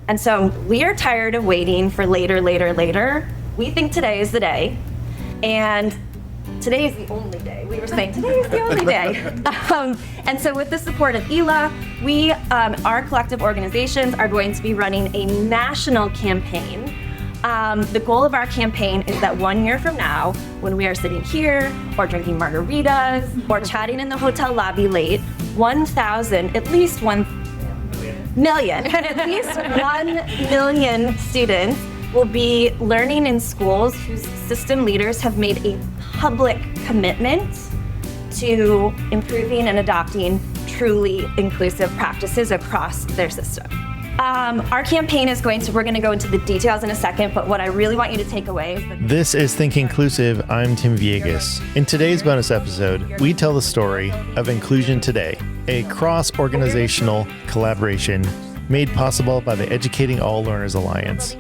And so we are tired of waiting for later. We think today is the day. And today is the only day. We were saying today is the only day. And so with the support of ELA, our collective organizations are going to be running a national campaign. The goal of our campaign is that 1 year from now, when we are sitting here or drinking margaritas or chatting in the hotel lobby late, at least 1 million students will be learning in schools whose system leaders have made a public commitment to improving and adopting truly inclusive practices across their system. Our campaign we're going to go into the details in a second, but what I really want you to take away is that this is Think Inclusive. I'm Tim Villegas. In today's bonus episode, we tell the story of Inclusion Today, a cross-organizational collaboration made possible by the Educating All Learners Alliance.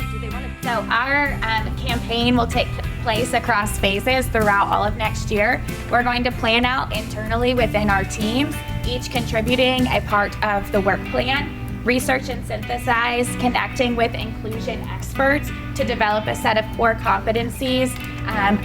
So our campaign will take place across phases throughout all of next year. We're going to plan out internally within our teams, each contributing a part of the work plan, research and synthesize, connecting with inclusion experts to develop a set of core competencies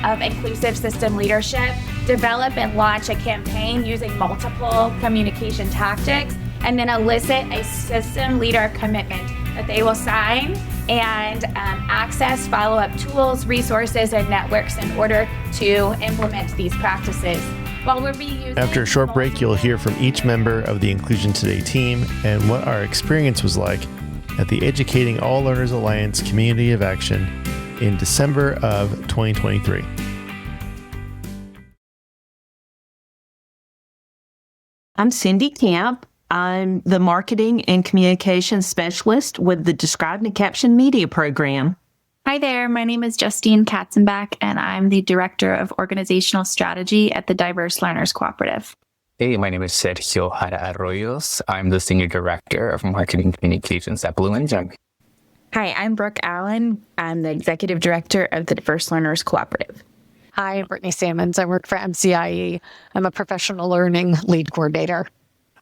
of inclusive system leadership, develop and launch a campaign using multiple communication tactics, and then elicit a system leader commitment that they will sign and access follow-up tools, resources, and networks in order to implement these practices. After a short break, you'll hear from each member of the Inclusion Today team and what our experience was like at the Educating All Learners Alliance Community of Action in December of 2023. I'm Cindy Camp. I'm the Marketing and Communications Specialist with the Described and Captioned Media Program. Hi there, my name is Justine Katzenbach, and I'm the Director of Organizational Strategy at the Diverse Learners Cooperative. Hey, my name is Sergio Jara Arroyos. I'm the Senior Director of Marketing Communications at Blue Engine. Hi, I'm Brooke Allen. I'm the Executive Director of the Diverse Learners Cooperative. Hi, I'm Brittany Sammons. I work for MCIE. I'm a Professional Learning Lead Coordinator.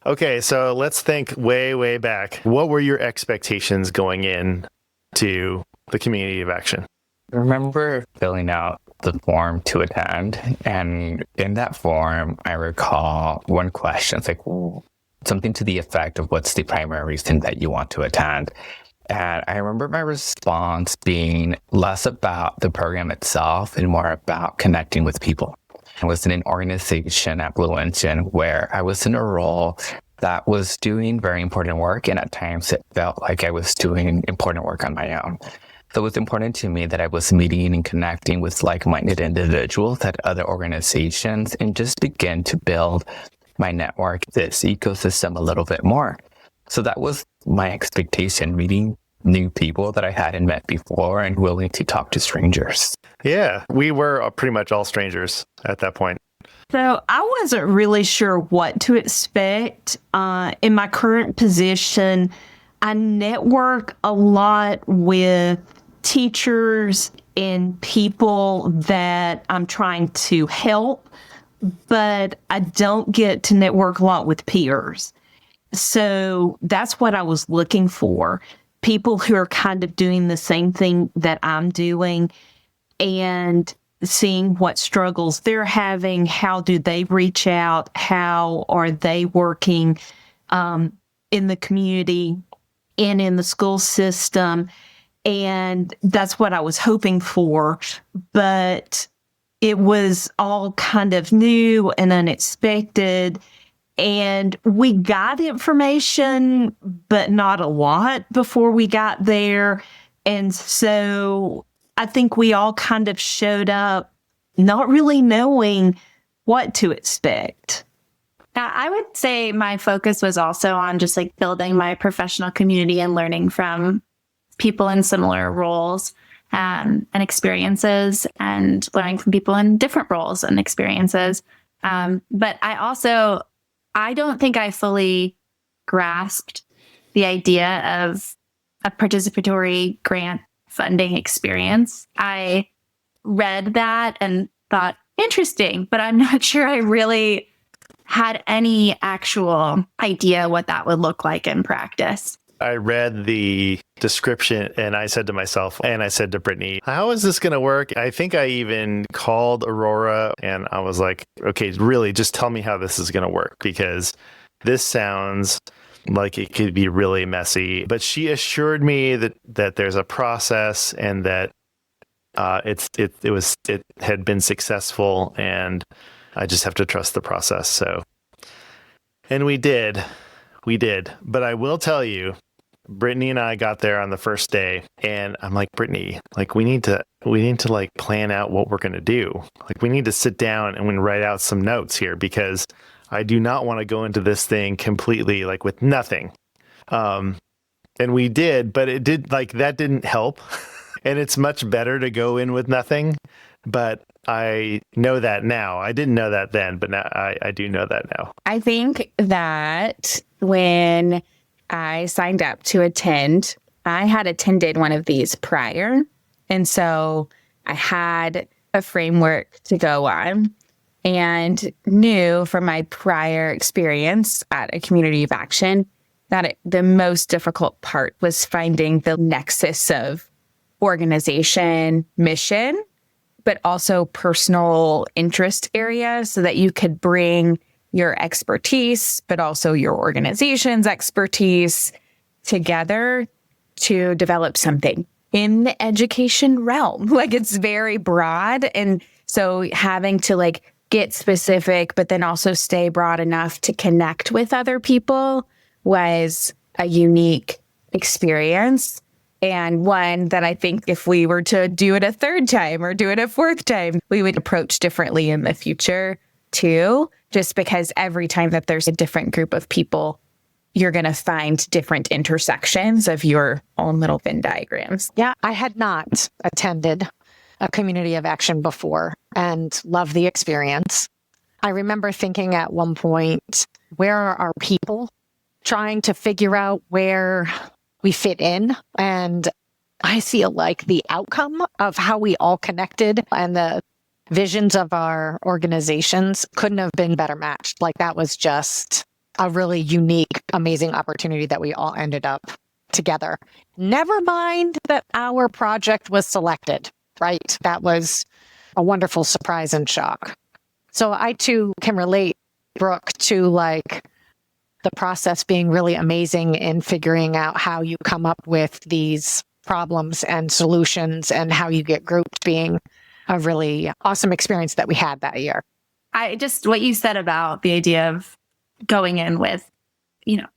Okay, so let's think way back. What were your expectations going in to the Community of Action? I remember filling out the form to attend, and in that form, I recall one question. It's like something to the effect of what's the primary reason that you want to attend? And I remember my response being less about the program itself and more about connecting with people. I was in an organization at Blue Engine where I was in a role that was doing very important work, and at times it felt like I was doing important work on my own. So it was important to me that I was meeting and connecting with like-minded individuals at other organizations and just begin to build my network, this ecosystem a little bit more. So that was my expectation, meeting new people that I hadn't met before and willing to talk to strangers. Yeah, we were pretty much all strangers at that point. So I wasn't really sure what to expect. In my current position, I network a lot with teachers and people that I'm trying to help, but I don't get to network a lot with peers. So that's what I was looking for. People who are kind of doing the same thing that I'm doing and seeing what struggles they're having, how do they reach out, how are they working in the community and in the school system. And that's what I was hoping for, but it was all kind of new and unexpected. And we got information, but not a lot before we got there. And so I think we all kind of showed up not really knowing what to expect. I would say my focus was also on just like building my professional community and learning from people in similar roles and experiences, and learning from people in different roles and experiences. But I don't think I fully grasped the idea of a participatory grant funding experience. I read that and thought, interesting, but I'm not sure I really had any actual idea what that would look like in practice. I read the description and I said to myself, and I said to Brittany, how is this going to work? I think I even called Aurora and I was like, okay, really just tell me how this is going to work, because this sounds like it could be really messy. But she assured me that there's a process and that it had been successful, and I just have to trust the process. So, and we did. But I will tell you, Brittany and I got there on the first day, and I'm like, Brittany, like we need to like plan out what we're going to do. Like we need to sit down and write out some notes here, because I do not want to go into this thing completely like with nothing. And we did, but it did like that didn't help. And it's much better to go in with nothing. But I know that now. I didn't know that then, but now I do know that now. I think that when I signed up to attend, I had attended one of these prior. And so I had a framework to go on and knew from my prior experience at a community of action that the most difficult part was finding the nexus of organization, mission, but also personal interest areas so that you could bring your expertise, but also your organization's expertise together to develop something in the education realm. Like it's very broad. And so having to like get specific, but then also stay broad enough to connect with other people was a unique experience. And one that I think if we were to do it a third time or do it a fourth time, we would approach differently in the future too, just because every time that there's a different group of people, you're going to find different intersections of your own little Venn diagrams. Yeah, I had not attended a community of action before and loved the experience. I remember thinking at one point, where are our people? Trying to figure out where we fit in. And I feel like the outcome of how we all connected and the visions of our organizations couldn't have been better matched. Like that was just a really unique, amazing opportunity that we all ended up together. Never mind that our project was selected, right? That was a wonderful surprise and shock. So I too can relate, Brooke, to like the process being really amazing in figuring out how you come up with these problems and solutions and how you get grouped, being a really awesome experience that we had that year. What you said about the idea of going in with,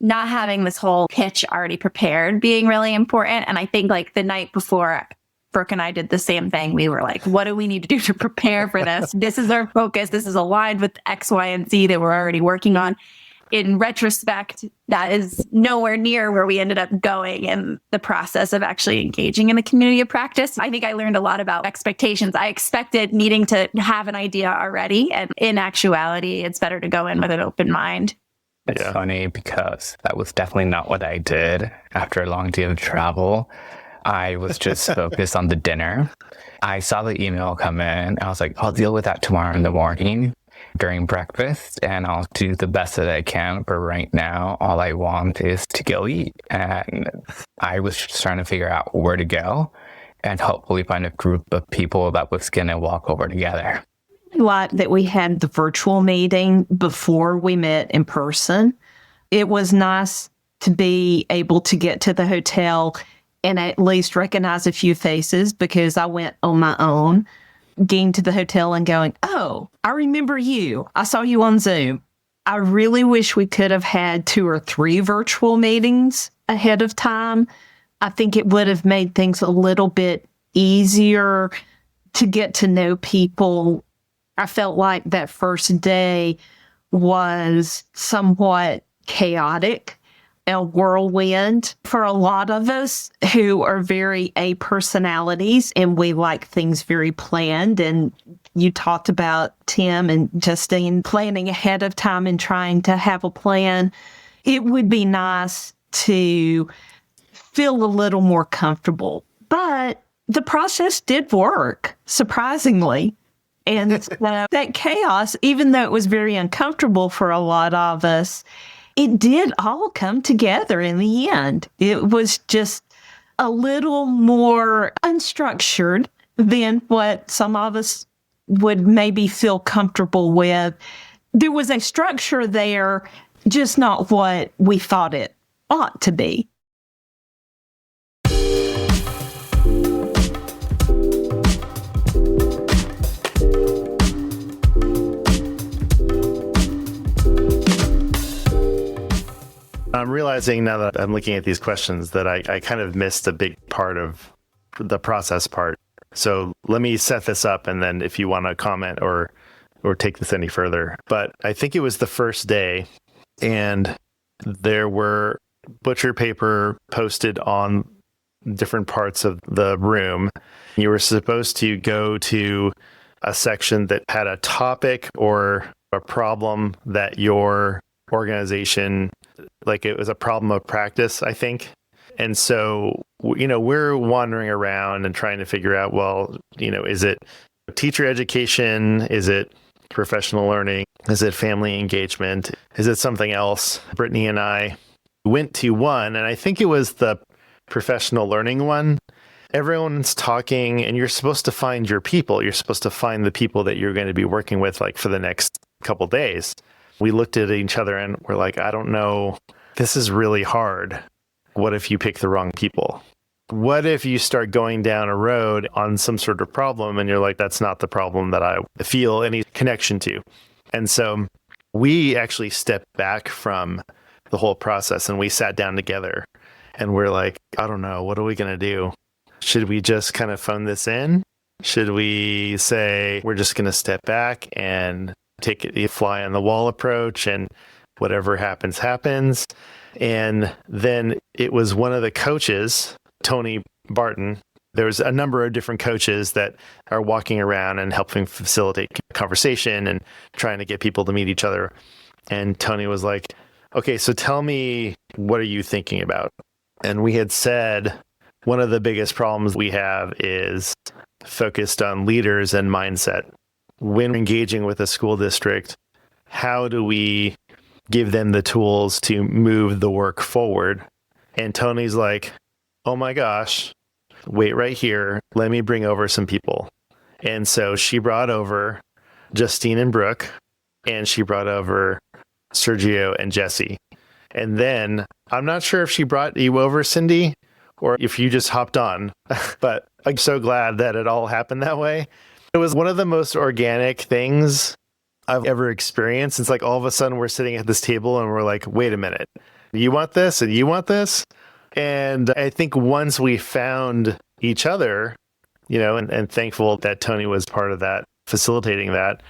not having this whole pitch already prepared being really important. And I think like the night before, Brooke and I did the same thing. We were like, what do we need to do to prepare for this? This is our focus. This is aligned with X, Y, and Z that we're already working on. In retrospect, that is nowhere near where we ended up going in the process of actually engaging in the community of practice. I think I learned a lot about expectations. I expected needing to have an idea already. And in actuality, it's better to go in with an open mind. It's funny because that was definitely not what I did after a long day of travel. I was just focused on the dinner. I saw the email come in. I was like, I'll deal with that tomorrow in the morning during breakfast, and I'll do the best that I can. But right now, all I want is to go eat. And I was just trying to figure out where to go and hopefully find a group of people that was going to walk over together. Like that we had the virtual meeting before we met in person. It was nice to be able to get to the hotel and at least recognize a few faces, because I went on my own, getting to the hotel and going, oh, I remember you. I saw you on Zoom. I really wish we could have had 2 or 3 virtual meetings ahead of time. I think it would have made things a little bit easier to get to know people. I felt like that first day was somewhat chaotic, a whirlwind for a lot of us who are very A personalities, and we like things very planned. And you talked about Tim and Justine planning ahead of time and trying to have a plan. It would be nice to feel a little more comfortable, but the process did work, surprisingly. And that chaos, even though it was very uncomfortable for a lot of us, it did all come together in the end. It was just a little more unstructured than what some of us would maybe feel comfortable with. There was a structure there, just not what we thought it ought to be. I'm realizing now that I'm looking at these questions that I kind of missed a big part of the process part. So let me set this up, and then if you want to comment or take this any further. But I think it was the first day, and there were butcher paper posted on different parts of the room. You were supposed to go to a section that had a topic or a problem that your organization, like it was a problem of practice, I think. And so, we're wandering around and trying to figure out, well, is it teacher education? Is it professional learning? Is it family engagement? Is it something else? Brittany and I went to one, and I think it was the professional learning one. Everyone's talking, and you're supposed to find your people. You're supposed to find the people that you're going to be working with, like, for the next couple days. We looked at each other and we're like, I don't know. This is really hard. What if you pick the wrong people? What if you start going down a road on some sort of problem and you're like, that's not the problem that I feel any connection to? And so we actually stepped back from the whole process and we sat down together and we're like, I don't know, what are we going to do? Should we just kind of phone this in? Should we say we're just going to step back and take a fly on the wall approach and whatever happens, happens? And then it was one of the coaches, Tony Barton. There's a number of different coaches that are walking around and helping facilitate conversation and trying to get people to meet each other. And Tony was like, okay, so tell me, what are you thinking about? And we had said, one of the biggest problems we have is focused on leaders and mindset. When engaging with a school district, how do we give them the tools to move the work forward? And Tony's like, oh my gosh, wait right here. Let me bring over some people. And so she brought over Justine and Brooke, and she brought over Sergio and Jesse. And then I'm not sure if she brought you over, Cindy, or if you just hopped on, but I'm so glad that it all happened that way. It was one of the most organic things I've ever experienced. It's like all of a sudden we're sitting at this table and we're like, wait a minute, you want this and you want this? And I think once we found each other, and thankful that Tony was part of that, facilitating that,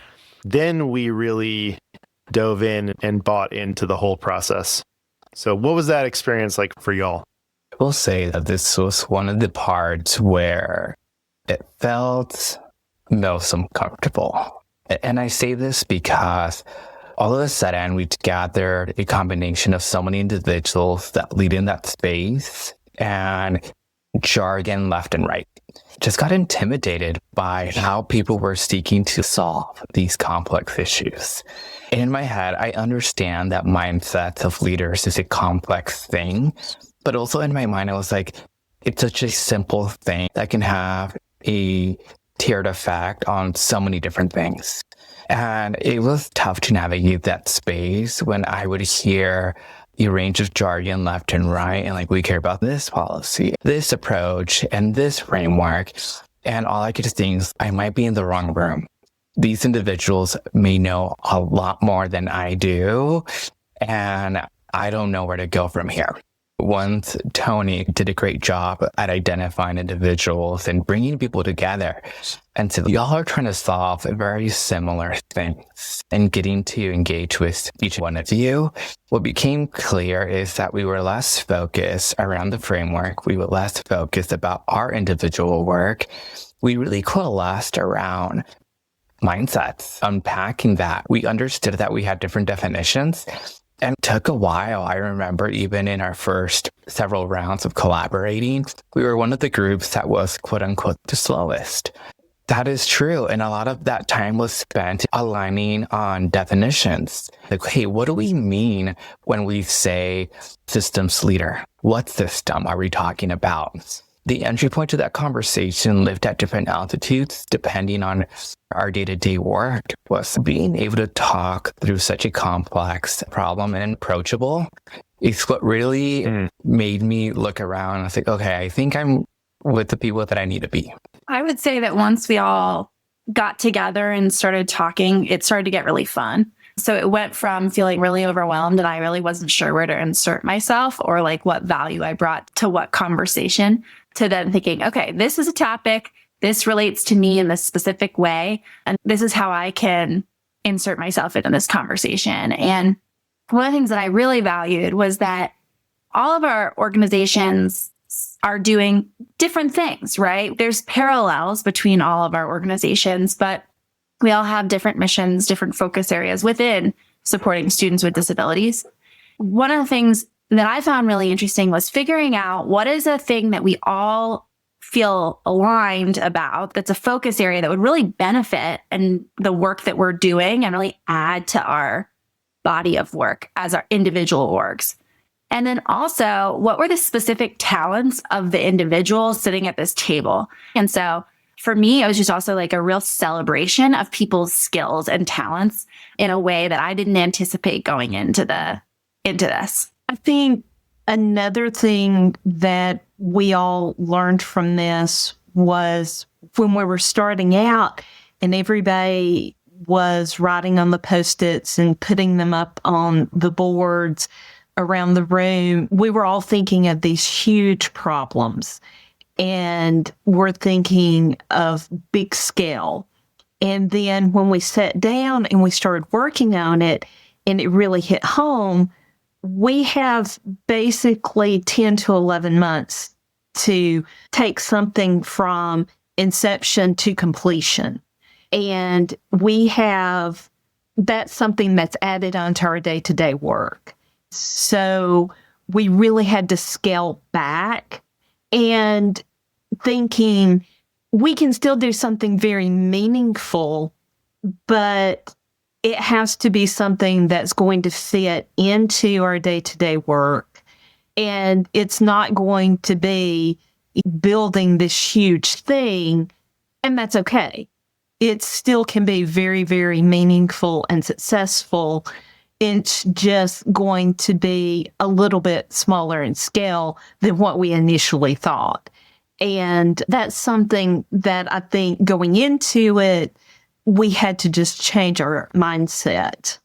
then we really dove in and bought into the whole process. So what was that experience like for y'all? I will say that this was one of the parts where it felt most uncomfortable. And I say this because all of a sudden we gathered a combination of so many individuals that lead in that space, and jargon left and right. Just got intimidated by how people were seeking to solve these complex issues. And in my head, I understand that mindset of leaders is a complex thing, but also in my mind, I was like, it's such a simple thing that can have a tiered effect on so many different things. And it was tough to navigate that space when I would hear a range of jargon left and right, and like, we care about this policy, this approach, and this framework. And all I could think is, I might be in the wrong room. These individuals may know a lot more than I do, and I don't know where to go from here. Once Tony did a great job at identifying individuals and bringing people together. And so y'all are trying to solve very similar things and getting to engage with each one of you. What became clear is that we were less focused around the framework. We were less focused about our individual work. We really coalesced around mindsets, unpacking that. We understood that we had different definitions. And it took a while. I remember even in our first several rounds of collaborating, we were one of the groups that was, quote unquote, the slowest. That is true. And a lot of that time was spent aligning on definitions. Like, hey, what do we mean when we say systems leader? What system are we talking about? The entry point to that conversation lived at different altitudes depending on our day-to-day work was being able to talk through such a complex problem and approachable. It's what really made me look around. I was like, okay, I think I'm with the people that I need to be. I would say that once we all got together and started talking, it started to get really fun. So it went from feeling really overwhelmed and I really wasn't sure where to insert myself or like what value I brought to what conversation, to then thinking, okay, this is a topic. This relates to me in this specific way. And this is how I can insert myself into this conversation. And one of the things that I really valued was that all of our organizations are doing different things, right? There's parallels between all of our organizations, but we all have different missions, different focus areas within supporting students with disabilities. One of the things that I found really interesting was figuring out what is a thing that we all feel aligned about that's a focus area that would really benefit and the work that we're doing and really add to our body of work as our individual orgs. And then also, what were the specific talents of the individuals sitting at this table? And so for me, it was just also like a real celebration of people's skills and talents in a way that I didn't anticipate going into this. I think another thing that we all learned from this was when we were starting out and everybody was writing on the Post-its and putting them up on the boards around the room, we were all thinking of these huge problems and we're thinking of big scale. And then when we sat down and we started working on it and it really hit home, we have basically 10 to 11 months to take something from inception to completion. And that's something that's added onto our day-to-day work. So we really had to scale back and thinking we can still do something very meaningful, but it has to be something that's going to fit into our day-to-day work. And it's not going to be building this huge thing, and that's okay. It still can be very, very meaningful and successful. It's just going to be a little bit smaller in scale than what we initially thought. And that's something that I think going into it, we had to just change our mindset.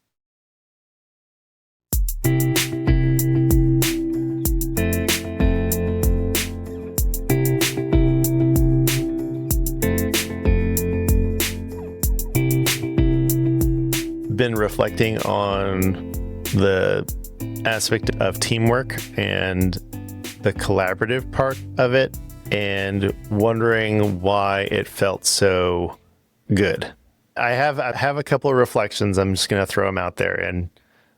Been reflecting on the aspect of teamwork and the collaborative part of it and wondering why it felt so good. I have a couple of reflections. I'm just going to throw them out there and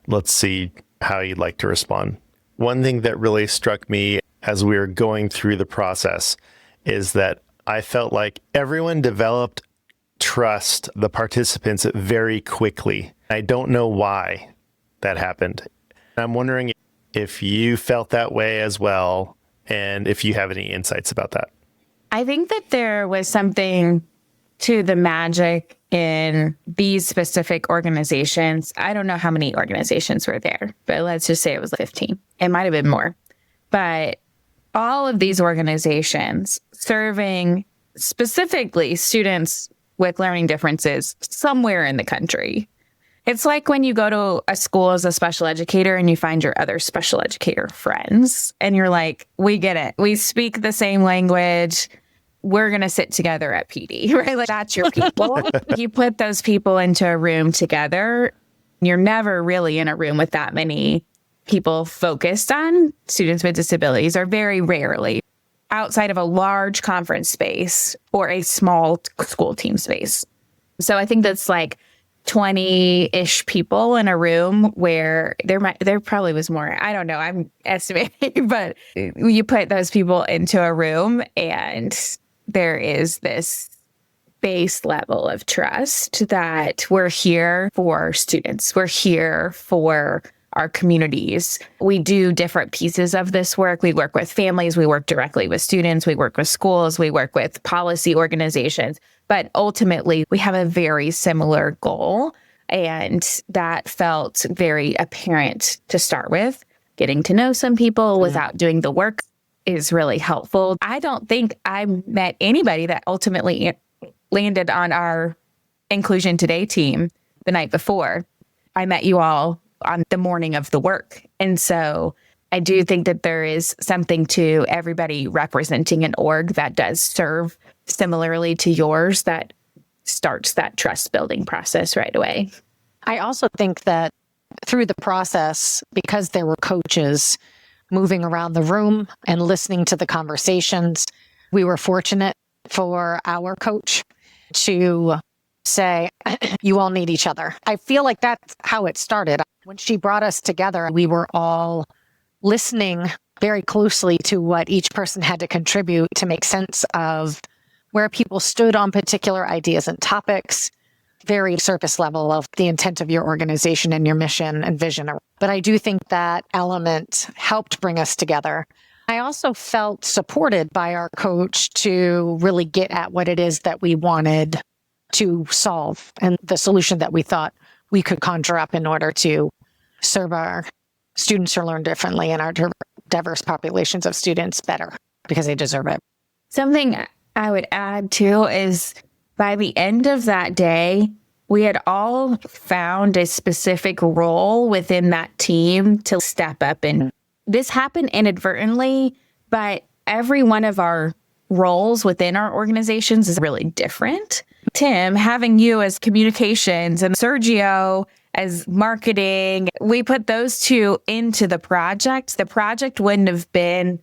let's see how you'd like to respond. One thing that really struck me as we were going through the process is that I felt like everyone developed trust the participants very quickly. I don't know why that happened. I'm wondering if you felt that way as well, and if you have any insights about that. I think that there was something to the magic in these specific organizations. I don't know how many organizations were there, but let's just say it was 15. It might have been more. But all of these organizations serving specifically students with learning differences somewhere in the country. It's like when you go to a school as a special educator and you find your other special educator friends and you're like, we get it. We speak the same language. We're going to sit together at PD, right? Like that's your people. You put those people into a room together. You're never really in a room with that many people focused on students with disabilities, or very rarely outside of a large conference space or a small school team space. So I think that's like 20-ish people in a room where there probably was more. I don't know. I'm estimating, but you put those people into a room and there is this base level of trust that we're here for students. We're here for our communities. We do different pieces of this work. We work with families. We work directly with students. We work with schools. We work with policy organizations. But ultimately, we have a very similar goal. And that felt very apparent to start with. Getting to know some people without doing the work is really helpful. I don't think I met anybody that ultimately landed on our Inclusion Today team the night before. I met you all on the morning of the work. And so I do think that there is something to everybody representing an org that does serve similarly to yours that starts that trust building process right away. I also think that through the process, because there were coaches moving around the room and listening to the conversations, we were fortunate for our coach to say, you all need each other. I feel like that's how it started. When she brought us together, we were all listening very closely to what each person had to contribute to make sense of where people stood on particular ideas and topics, very surface level of the intent of your organization and your mission and vision. But I do think that element helped bring us together. I also felt supported by our coach to really get at what it is that we wanted to solve and the solution that we thought we could conjure up in order to serve our students who learn differently and our diverse populations of students better because they deserve it. Something I would add too is by the end of that day, we had all found a specific role within that team to step up. And this happened inadvertently, but every one of our roles within our organizations is really different. Tim, having you as communications and Sergio as marketing, we put those two into the project. The project wouldn't have been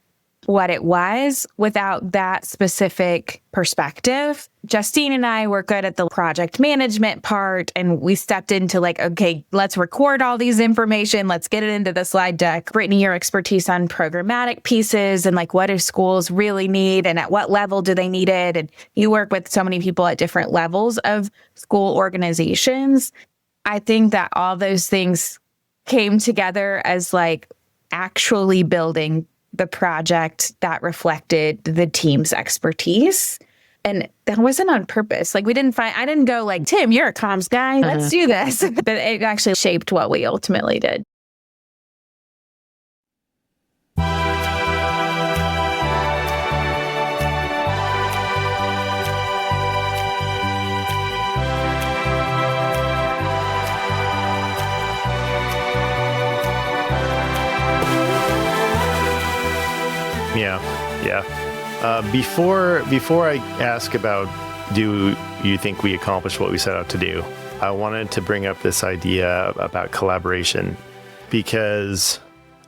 what it was without that specific perspective. Justine and I were good at the project management part, and we stepped into like, okay, let's record all these information. Let's get it into the slide deck. Brittany, your expertise on programmatic pieces and like what do schools really need and at what level do they need it? And you work with so many people at different levels of school organizations. I think that all those things came together as like actually building the project that reflected the team's expertise. And that wasn't on purpose. Like I didn't go like, Tim, you're a comms guy. Let's do this. But it actually shaped what we ultimately did. Yeah. Before I ask about do you think we accomplished what we set out to do, I wanted to bring up this idea about collaboration because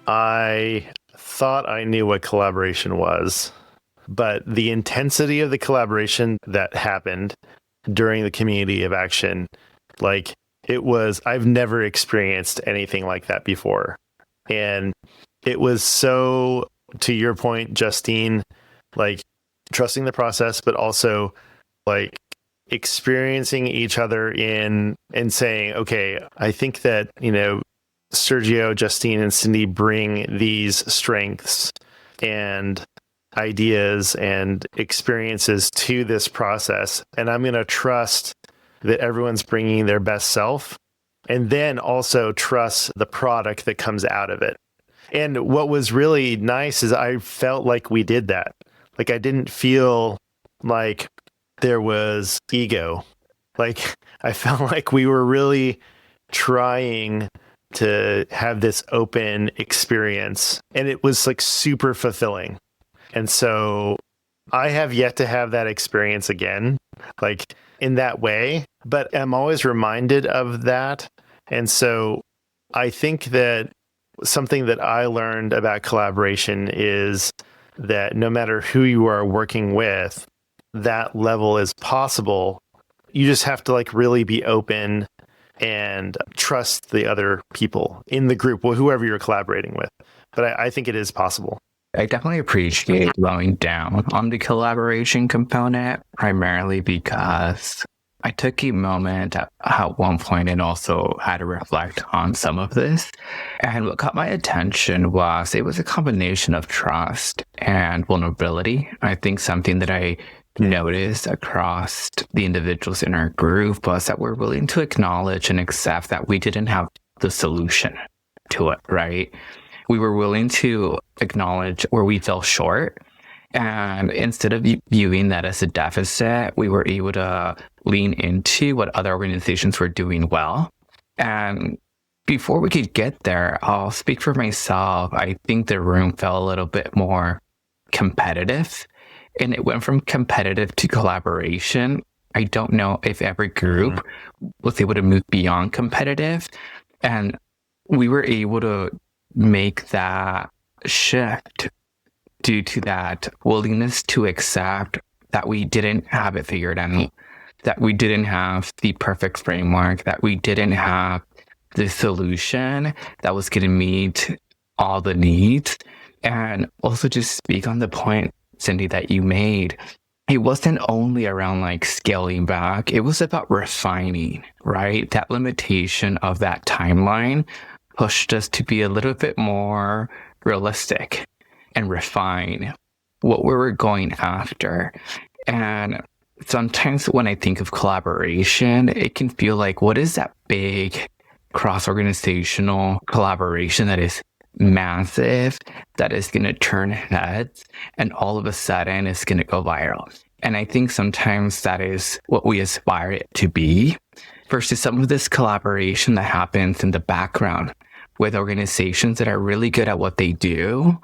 I thought I knew what collaboration was, but the intensity of the collaboration that happened during the community of action, like I've never experienced anything like that before. And it was so, to your point, Justine, like trusting the process, but also like experiencing each other and saying, okay, I think that, Sergio, Justine, and Cindy bring these strengths and ideas and experiences to this process. And I'm going to trust that everyone's bringing their best self and then also trust the product that comes out of it. And what was really nice is I felt like we did that. Like I didn't feel like there was ego. Like I felt like we were really trying to have this open experience, and it was like super fulfilling. And so I have yet to have that experience again, like in that way, but I'm always reminded of that. And so I think that something that I learned about collaboration is that no matter who you are working with, that level is possible. You just have to like really be open and trust the other people in the group, whoever you're collaborating with. But I think it is possible. I definitely appreciate slowing down on the collaboration component, primarily because I took a moment at one point and also had to reflect on some of this. And what caught my attention was it was a combination of trust and vulnerability. I think something that I noticed across the individuals in our group was that we're willing to acknowledge and accept that we didn't have the solution to it, right? We were willing to acknowledge where we fell short. And instead of viewing that as a deficit, we were able to lean into what other organizations were doing well. And before we could get there, I'll speak for myself. I think the room felt a little bit more competitive, and it went from competitive to collaboration. I don't know if every group was able to move beyond competitive, and we were able to make that shift due to that willingness to accept that we didn't have it figured out, that we didn't have the perfect framework, that we didn't have the solution that was going to meet all the needs. And also just speak on the point, Cindy, that you made. It wasn't only around like scaling back, it was about refining, right? That limitation of that timeline pushed us to be a little bit more realistic and refine what we were going after. And sometimes when I think of collaboration, it can feel like, what is that big cross-organizational collaboration that is massive, that is going to turn heads, and all of a sudden it's going to go viral? And I think sometimes that is what we aspire it to be, versus some of this collaboration that happens in the background with organizations that are really good at what they do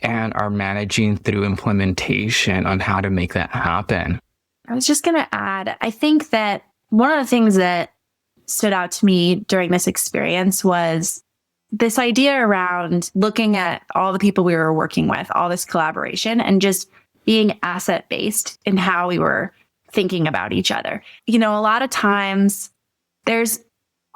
and are managing through implementation on how to make that happen. I was just going to add, I think that one of the things that stood out to me during this experience was this idea around looking at all the people we were working with, all this collaboration, and just being asset-based in how we were thinking about each other. You know, a lot of times there's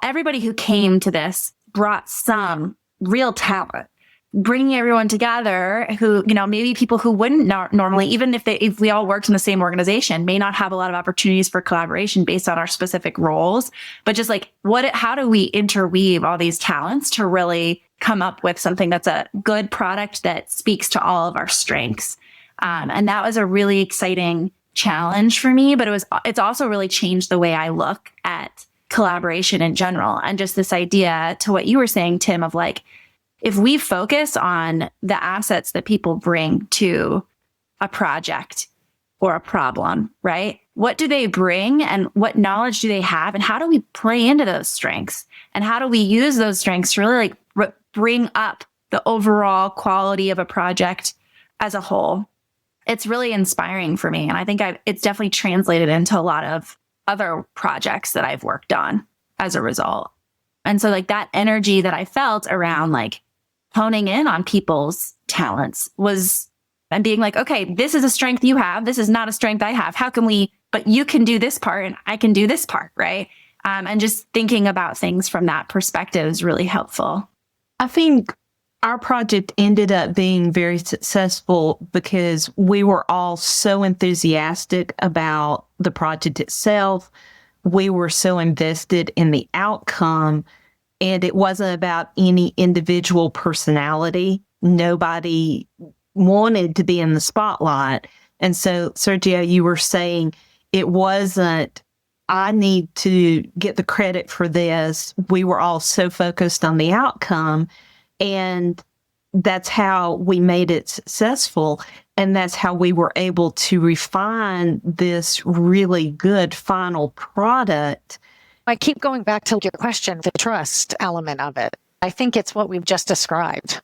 everybody who came to this brought some real talent, bringing everyone together who, you know, maybe people who wouldn't normally, even if we all worked in the same organization, may not have a lot of opportunities for collaboration based on our specific roles, but just like how do we interweave all these talents to really come up with something that's a good product that speaks to all of our strengths? And that was a really exciting challenge for me, but it's also really changed the way I look at collaboration in general. And just this idea to what you were saying, Tim, of like, if we focus on the assets that people bring to a project or a problem, right? What do they bring and what knowledge do they have? And how do we play into those strengths? And how do we use those strengths to really like bring up the overall quality of a project as a whole? It's really inspiring for me. And I think it's definitely translated into a lot of other projects that I've worked on as a result. And so like that energy that I felt around like honing in on people's talents and being like, okay, this is a strength you have. This is not a strength I have. How can but you can do this part and I can do this part, right? And just thinking about things from that perspective is really helpful. I think our project ended up being very successful because we were all so enthusiastic about the project itself. We were so invested in the outcome, and it wasn't about any individual personality. Nobody wanted to be in the spotlight. And so, Sergio, you were saying it wasn't, I need to get the credit for this. We were all so focused on the outcome. And that's how we made it successful. And that's how we were able to refine this really good final product. I keep going back to your question, the trust element of it. I think it's what we've just described.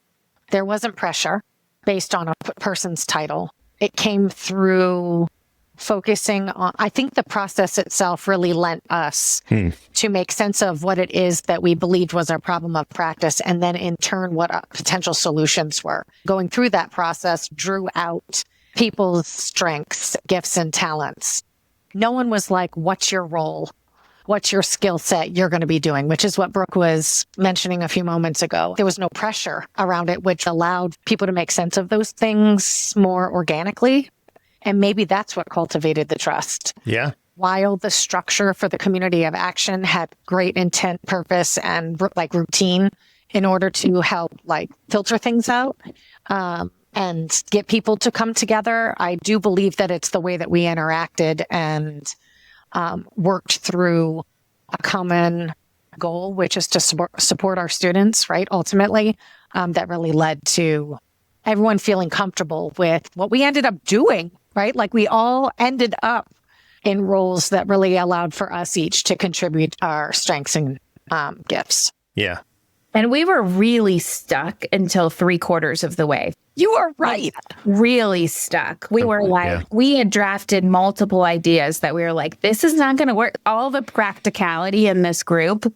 There wasn't pressure based on a person's title. It came through focusing on, I think the process itself really lent us to make sense of what it is that we believed was our problem of practice, and then in turn, what potential solutions were. Going through that process drew out people's strengths, gifts, and talents. No one was like, what's your role? what's your skill set you're going to be doing, which is what Brooke was mentioning a few moments ago. There was no pressure around it, which allowed people to make sense of those things more organically. And maybe that's what cultivated the trust. Yeah. While the structure for the community of action had great intent, purpose, and like routine in order to help like filter things out and get people to come together, I do believe that it's the way that we interacted and worked through a common goal, which is to support our students, right? Ultimately, that really led to everyone feeling comfortable with what we ended up doing, right? Like we all ended up in roles that really allowed for us each to contribute our strengths and gifts. Yeah. And we were really stuck until 3/4 of the way. You are right. Really stuck. We were like, we had drafted multiple ideas that we were like, this is not going to work. All the practicality in this group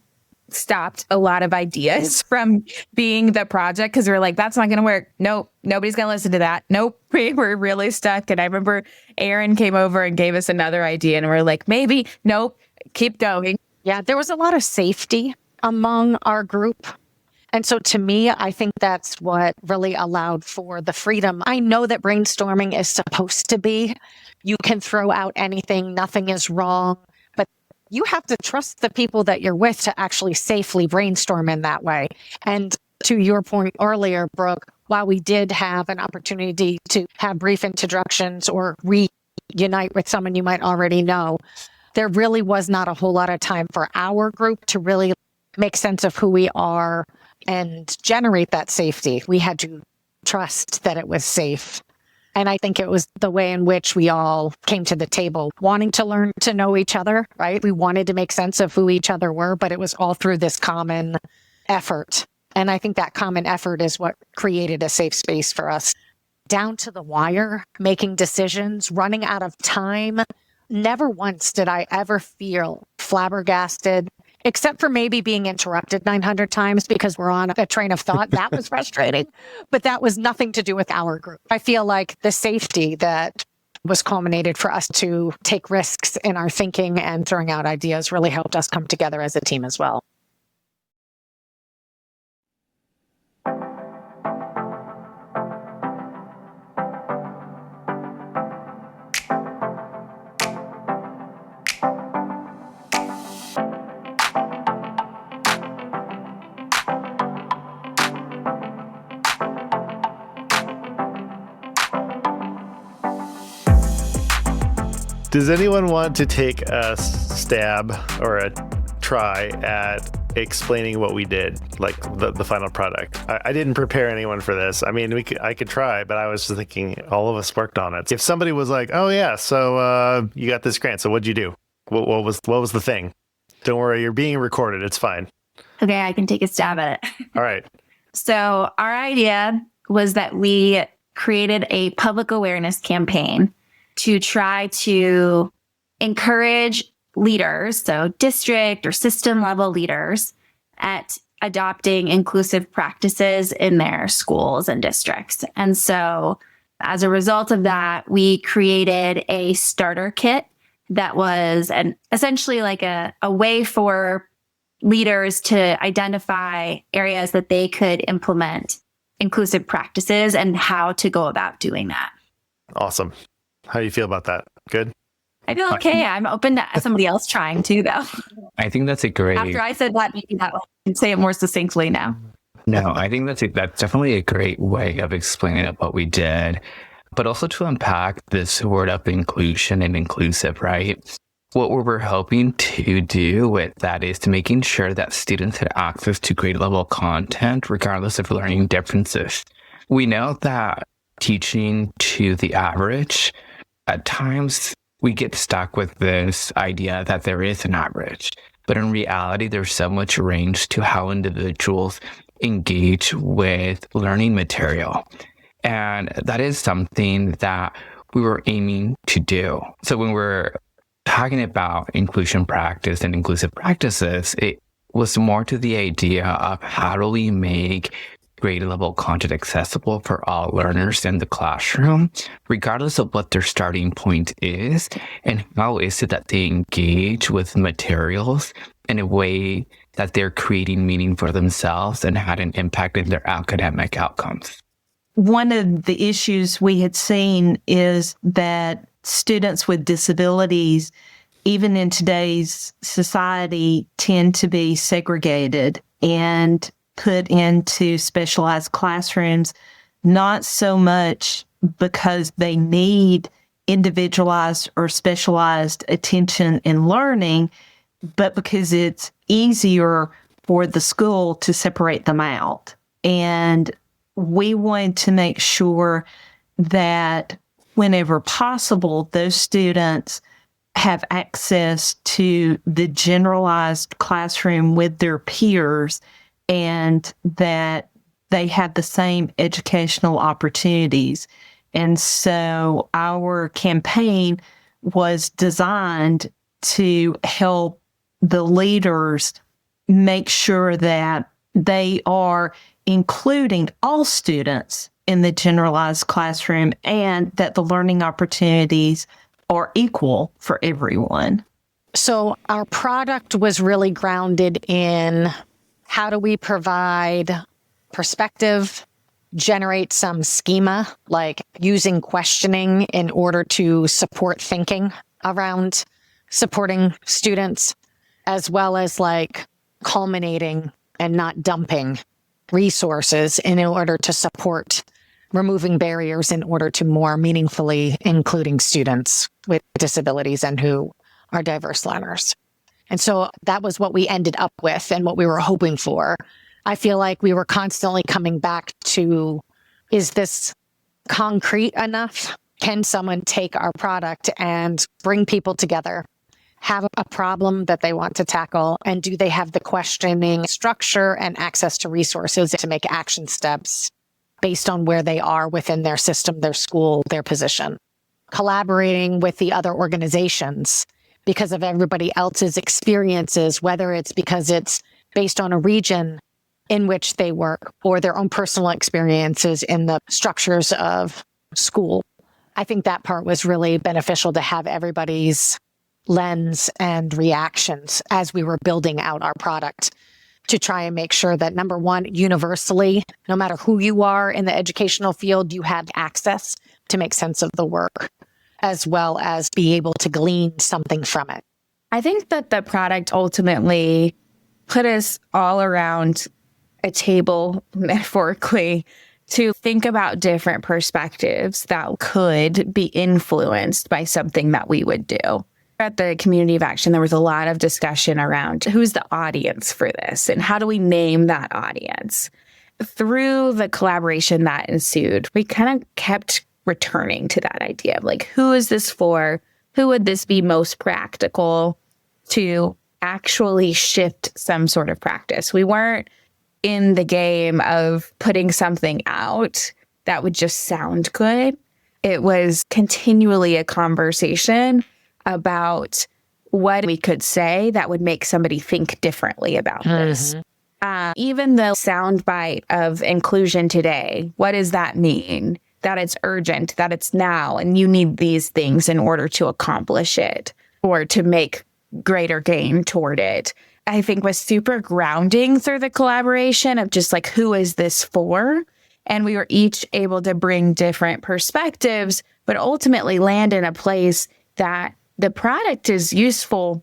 stopped a lot of ideas from being the project because we were like, that's not going to work. Nope. Nobody's going to listen to that. Nope. We were really stuck. And I remember Aaron came over and gave us another idea and we're like, maybe, nope, keep going. Yeah, there was a lot of safety among our group. And so to me, I think that's what really allowed for the freedom. I know that brainstorming is supposed to be, you can throw out anything, nothing is wrong, but you have to trust the people that you're with to actually safely brainstorm in that way. And to your point earlier, Brooke, while we did have an opportunity to have brief introductions or reunite with someone you might already know, there really was not a whole lot of time for our group to really make sense of who we are and generate that safety. We had to trust that it was safe. And I think it was the way in which we all came to the table, wanting to learn to know each other, right? We wanted to make sense of who each other were, but it was all through this common effort. And I think that common effort is what created a safe space for us. Down to the wire, making decisions, running out of time. Never once did I ever feel flabbergasted, except for maybe being interrupted 900 times because we're on a train of thought. That was frustrating, but that was nothing to do with our group. I feel like the safety that was culminated for us to take risks in our thinking and throwing out ideas really helped us come together as a team as well. Does anyone want to take a stab or a try at explaining what we did, like the final product? I didn't prepare anyone for this. I mean, I could try, but I was just thinking all of us worked on it. If somebody was like, "Oh yeah, so you got this grant, so what'd you do? What was the thing?" Don't worry, you're being recorded. It's fine. Okay, I can take a stab at it. All right. So our idea was that we created a public awareness campaign to try to encourage leaders, so district or system level leaders, at adopting inclusive practices in their schools and districts. And so as a result of that, we created a starter kit that was essentially like a way for leaders to identify areas that they could implement inclusive practices and how to go about doing that. Awesome. How do you feel about that? Good? I feel okay. I'm open to somebody else trying too, though. I think that's a great... After I said that, maybe that one. I can say it more succinctly now. No, I think that's definitely a great way of explaining up what we did, but also to unpack this word of inclusion and inclusive, right? What we were hoping to do with that is to making sure that students had access to grade level content regardless of learning differences. We know that teaching to the average, at times we get stuck with this idea that there is an average, but in reality, there's so much range to how individuals engage with learning material. And that is something that we were aiming to do. So when we're talking about inclusion practice and inclusive practices, it was more to the idea of how do we make grade level content accessible for all learners in the classroom, regardless of what their starting point is, and how is it that they engage with materials in a way that they're creating meaning for themselves and had an impact in their academic outcomes. One of the issues we had seen is that students with disabilities, even in today's society, tend to be segregated and put into specialized classrooms, not so much because they need individualized or specialized attention in learning, but because it's easier for the school to separate them out. And we wanted to make sure that whenever possible, those students have access to the generalized classroom with their peers and that they have the same educational opportunities. And so our campaign was designed to help the leaders make sure that they are including all students in the generalized classroom and that the learning opportunities are equal for everyone. So our product was really grounded in how do we provide perspective, generate some schema, like using questioning in order to support thinking around supporting students, as well as like culminating and not dumping resources in order to support removing barriers in order to more meaningfully including students with disabilities and who are diverse learners. And so that was what we ended up with and what we were hoping for. I feel like we were constantly coming back to, is this concrete enough? Can someone take our product and bring people together, have a problem that they want to tackle, and do they have the questioning structure and access to resources to make action steps based on where they are within their system, their school, their position? Collaborating with the other organizations because of everybody else's experiences, whether it's because it's based on a region in which they work or their own personal experiences in the structures of school. I think that part was really beneficial to have everybody's lens and reactions as we were building out our product to try and make sure that, number one, universally, no matter who you are in the educational field, you have access to make sense of the work, as well as be able to glean something from it. I think that the product ultimately put us all around a table, metaphorically, to think about different perspectives that could be influenced by something that we would do. At the Community of Action, there was a lot of discussion around who's the audience for this and how do we name that audience. Through the collaboration that ensued, we kind of kept returning to that idea of like, who is this for? Who would this be most practical to actually shift some sort of practice? We weren't in the game of putting something out that would just sound good. It was continually a conversation about what we could say that would make somebody think differently about this. Even the soundbite of inclusion today, what does that mean? That it's urgent, that it's now, and you need these things in order to accomplish it or to make greater gain toward it. I think was super grounding through the collaboration of just like, who is this for? And we were each able to bring different perspectives, but ultimately land in a place that the product is useful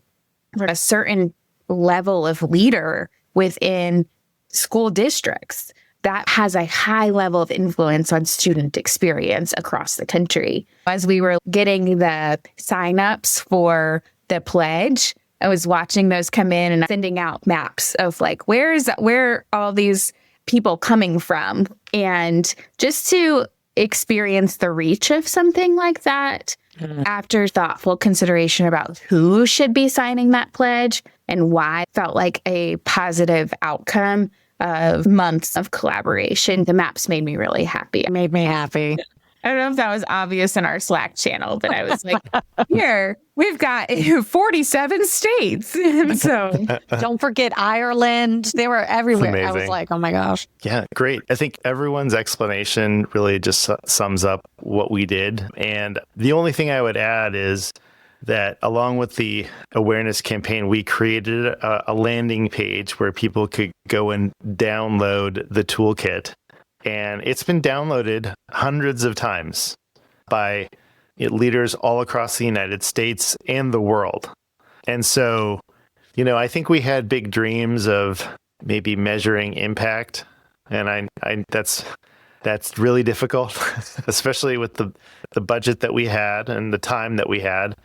for a certain level of leader within school districts that has a high level of influence on student experience across the country. As we were getting the signups for the pledge, I was watching those come in and sending out maps of like, where are all these people coming from? And just to experience the reach of something like that, after thoughtful consideration about who should be signing that pledge and why, felt like a positive outcome of months of collaboration. The maps made me really happy. It made me happy. I don't know if that was obvious in our Slack channel, but I was like, here, we've got 47 states. So Don't forget Ireland. They were everywhere. I was amazing. like, oh my gosh. Yeah, great. I think everyone's explanation really just sums up what we did. And the only thing I would add is that along with the awareness campaign, we created a landing page where people could go and download the toolkit. And it's been downloaded hundreds of times by leaders all across the United States and the world. And so, I think we had big dreams of maybe measuring impact. And that's really difficult, especially with the budget that we had and the time that we had.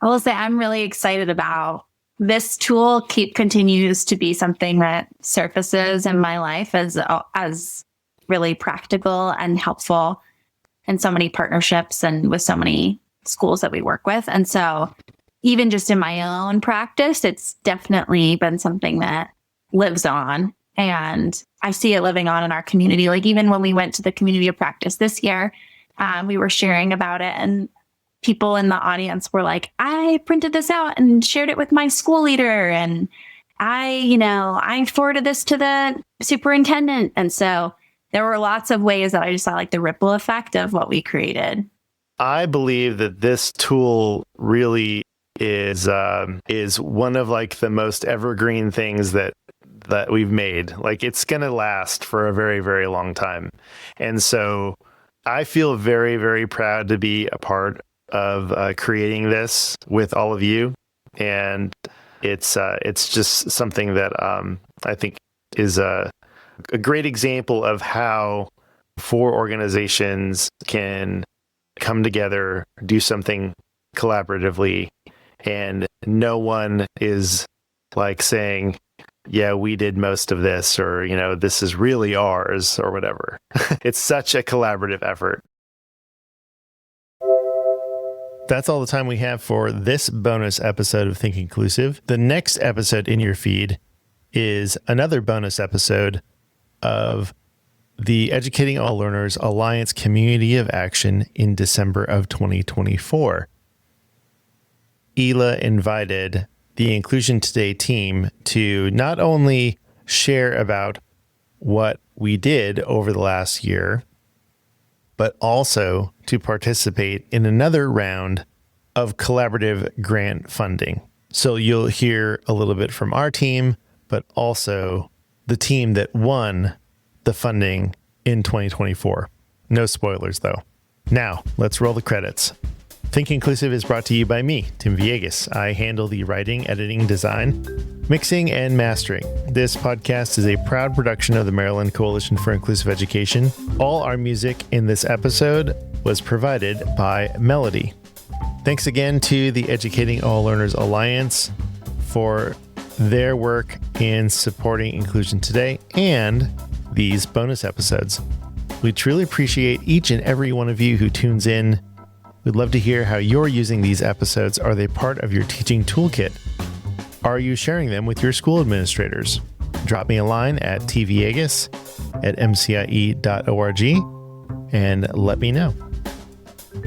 I will say I'm really excited about this tool. Continues to be something that surfaces in my life as really practical and helpful in so many partnerships and with so many schools that we work with. And so even just in my own practice, it's definitely been something that lives on. And I see it living on in our community. Like even when we went to the community of practice this year, we were sharing about it, and people in the audience were like, I printed this out and shared it with my school leader. And I forwarded this to the superintendent. And so there were lots of ways that I just saw like the ripple effect of what we created. I believe that this tool really is one of like the most evergreen things that we've made. Like it's going to last for a very, very long time. And so I feel very, very proud to be a part of creating this with all of you. And it's just something that I think is a great example of how 4 organizations can come together, do something collaboratively, and no one is like saying, yeah, we did most of this, or, this is really ours, or whatever. It's such a collaborative effort. That's all the time we have for this bonus episode of Think Inclusive. The next episode in your feed is another bonus episode of the Educating All Learners Alliance Community of Action in December of 2024. Ela invited the Inclusion Today team to not only share about what we did over the last year, but also to participate in another round of collaborative grant funding. So you'll hear a little bit from our team, but also the team that won the funding in 2024. No spoilers, though. Now, let's roll the credits. Think Inclusive is brought to you by me, Tim Villegas. I handle the writing, editing, design, mixing, and mastering. This podcast is a proud production of the Maryland Coalition for Inclusive Education. All our music in this episode was provided by Melody. Thanks again to the Educating All Learners Alliance for their work in supporting inclusion today and these bonus episodes. We truly appreciate each and every one of you who tunes in. We'd love to hear how you're using these episodes. Are they part of your teaching toolkit? Are you sharing them with your school administrators? Drop me a line at tvegas@mcie.org and let me know.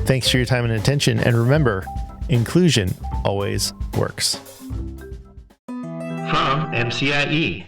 Thanks for your time and attention. And remember, inclusion always works. From MCIE.